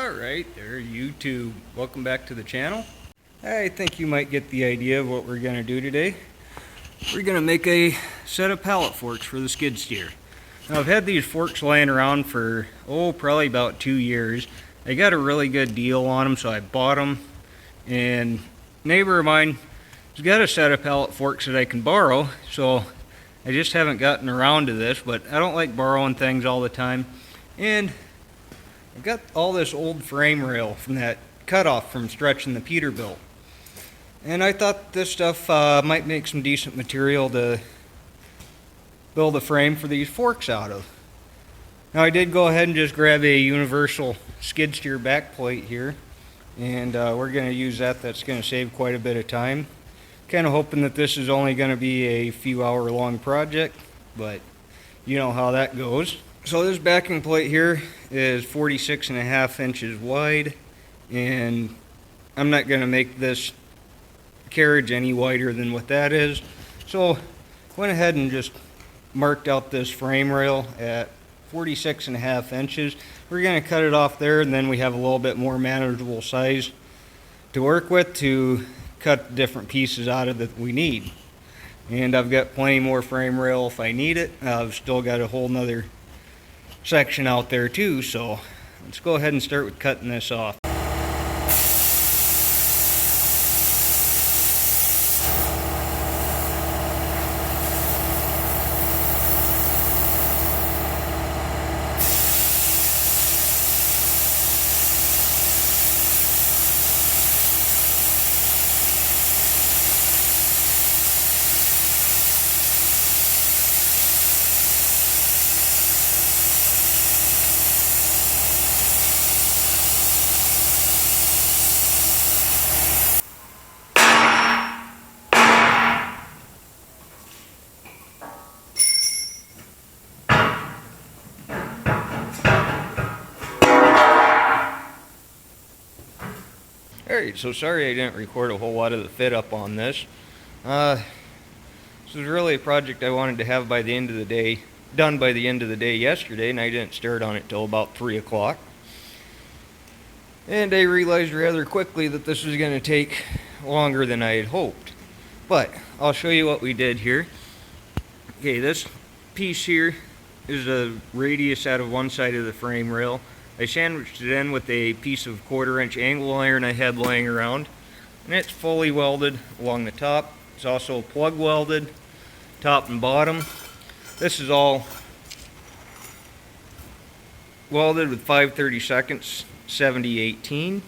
Alright there, YouTube. Welcome back to the channel. I think you might get the idea of what we're going to do today. We're going to make a set of pallet forks for the skid steer. Now, I've had these forks laying around for, probably about 2 years. I got a really good deal on them, so I bought them. And a neighbor of mine has got a set of pallet forks that I can borrow, so I just haven't gotten around to this, but I don't like borrowing things all the time. And I've got all this old frame rail from that cutoff from stretching the Peterbilt. And I thought this stuff might make some decent material to build a frame for these forks out of. Now, I did go ahead and just grab a universal skid steer back plate here, and we're going to use that. That's going to save quite a bit of time. Kind of hoping that this is only going to be a few hour long project, but you know how that goes. So this backing plate here is 46.5 inches wide, and I'm not going to make this carriage any wider than what that is. So went ahead and just marked out this frame rail at 46.5 inches. We're going to cut it off there, and then we have a little bit more manageable size to work with to cut different pieces out of that we need. And I've got plenty more frame rail if I need it. I've still got a whole nother section out there too, so let's go ahead and start with cutting this off. Alright, so sorry I didn't record a whole lot of the fit up on this. This was really a project I wanted to have by the end of the day, done by the end of the day yesterday, and I didn't start on it till about 3 o'clock. And I realized rather quickly that this was going to take longer than I had hoped. But I'll show you what we did here. Okay, this piece here is a radius out of one side of the frame rail. I sandwiched it in with a piece of 1/4 inch angle iron I had laying around, and it's fully welded along the top. It's also plug welded top and bottom. This is all welded with 5/32 7018.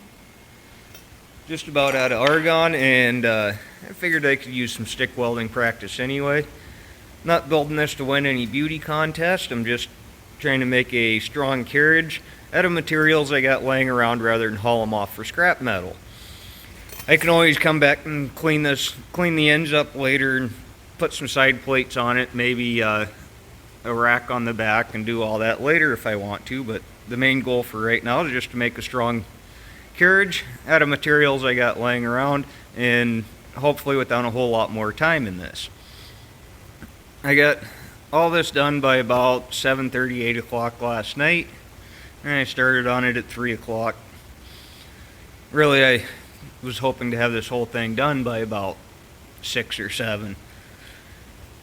Just about out of argon, and I figured I could use some stick welding practice anyway. Not building this to win any beauty contest. I'm just trying to make a strong carriage out of materials I got laying around rather than haul them off for scrap metal. I can always come back and clean the ends up later and put some side plates on it, maybe a rack on the back, and do all that later if I want to, but the main goal for right now is just to make a strong carriage out of materials I got laying around, and hopefully without a whole lot more time in this. I got all this done by about 7:30, 8 o'clock last night, and I started on it at 3 o'clock. Really, I was hoping to have this whole thing done by about 6 or 7.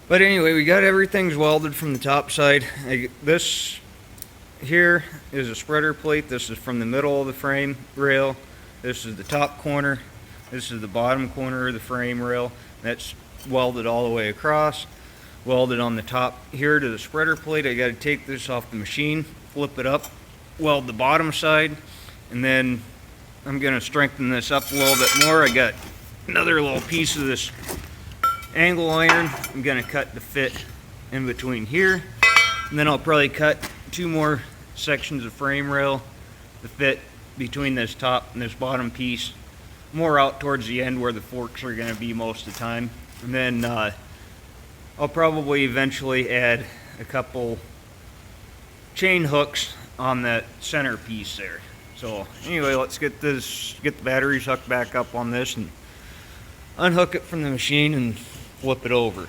But anyway, we got everything's welded from the top side. This here is a spreader plate. This is from the middle of the frame rail. This is the top corner. This is the bottom corner of the frame rail. That's welded all the way across. Welded on the top here to the spreader plate. I got to take this off the machine, flip it up, weld the bottom side, and then I'm going to strengthen this up a little bit more. I got another little piece of this angle iron. I'm going to cut the fit in between here, and then I'll probably cut 2 more sections of frame rail to fit between this top and this bottom piece, more out towards the end where the forks are going to be most of the time. And then I'll probably eventually add a couple chain hooks on that center piece there. So anyway, let's get the batteries hooked back up on this and unhook it from the machine and flip it over.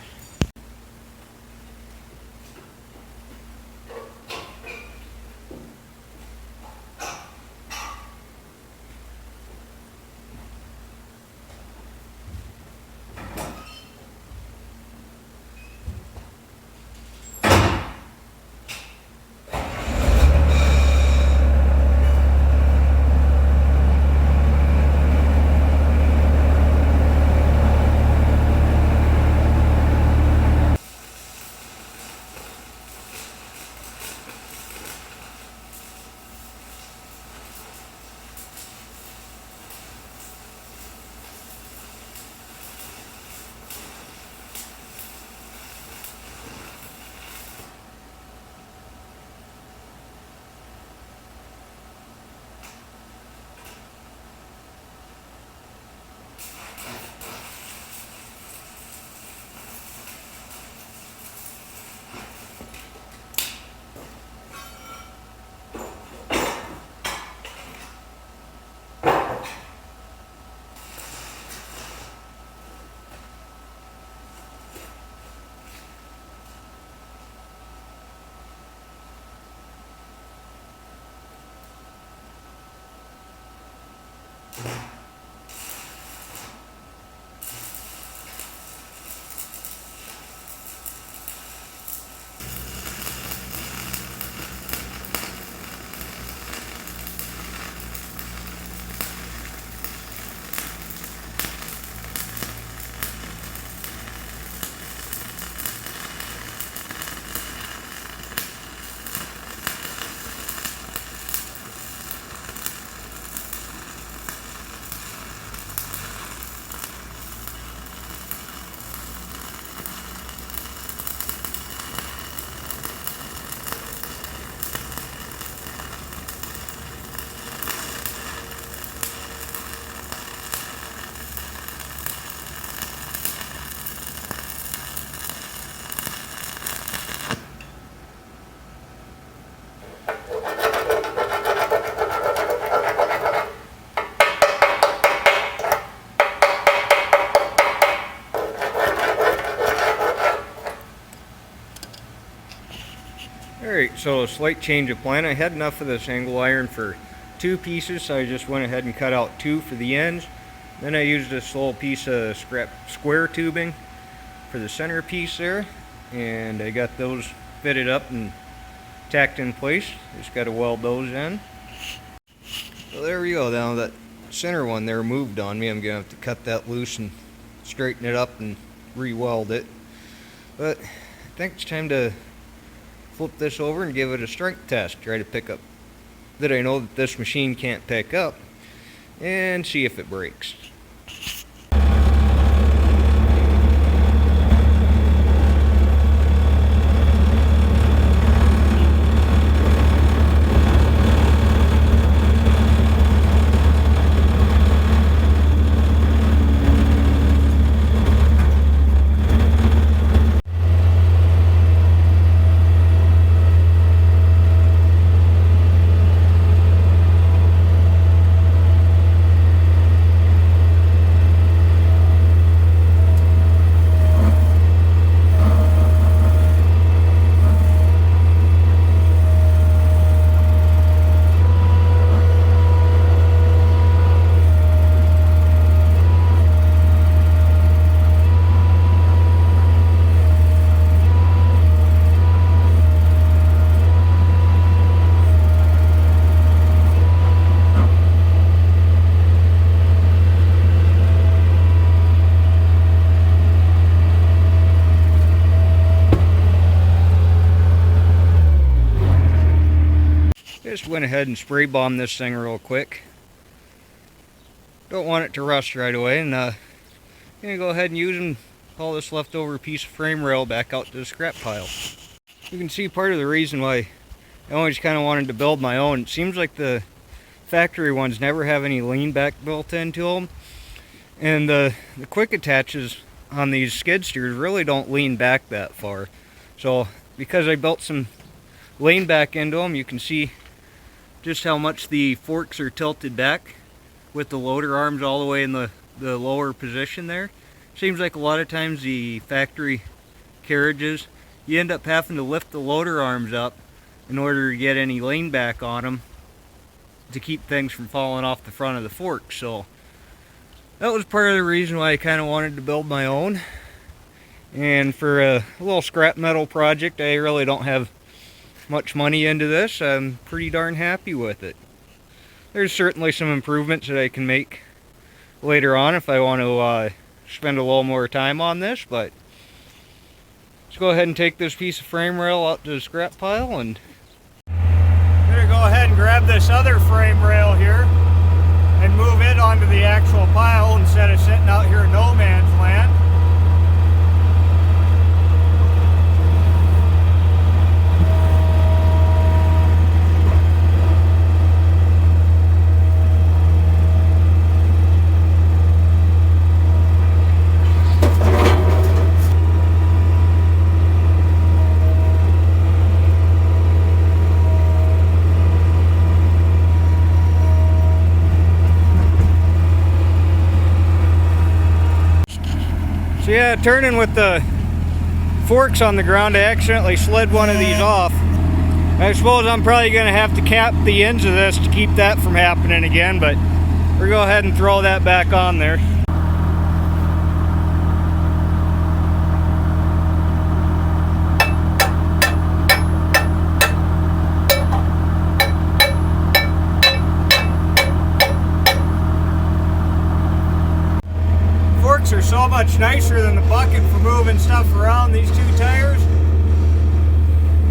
So a slight change of plan. I had enough of this angle iron for 2 pieces, so I just went ahead and cut out 2 for the ends. Then I used this little piece of scrap square tubing for the center piece there, and I got those fitted up and tacked in place. Just got to weld those in. So there we go. Now that center one there moved on me, I'm gonna have to cut that loose and straighten it up and re-weld it. But I think it's time to flip this over and give it a strength test. Try to pick up that I know that this machine can't pick up, and see if it breaks. Just went ahead and spray bombed this thing real quick. Don't want it to rust right away, and gonna go ahead and use and haul this leftover piece of frame rail back out to the scrap pile. You can see part of the reason why I always kind of wanted to build my own. It seems like the factory ones never have any lean back built into them, and the quick attaches on these skid steers really don't lean back that far. So because I built some lean back into them, you can see just how much the forks are tilted back with the loader arms all the way in the lower position there. Seems like a lot of times the factory carriages, you end up having to lift the loader arms up in order to get any lean back on them to keep things from falling off the front of the fork. So that was part of the reason why I kind of wanted to build my own. And for a little scrap metal project, I really don't have much money into this. I'm pretty darn happy with it. There's certainly some improvements that I can make later on if I want to spend a little more time on this, but let's go ahead and take this piece of frame rail out to the scrap pile, and I'm gonna go ahead and grab this other frame rail here and move it onto the actual pile instead of sitting out here in no man's land. So yeah, turning with the forks on the ground, I accidentally slid one of these off. I suppose I'm probably going to have to cap the ends of this to keep that from happening again, but we'll go ahead and throw that back on there. Are so much nicer than the bucket for moving stuff around. These 2 tires,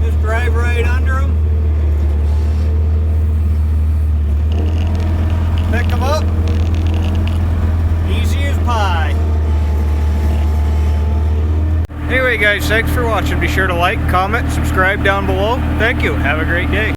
just drive right under them, pick them up, easy as pie. Anyway guys, thanks for watching. Be sure to like, comment, subscribe down below. Thank you. Have a great day.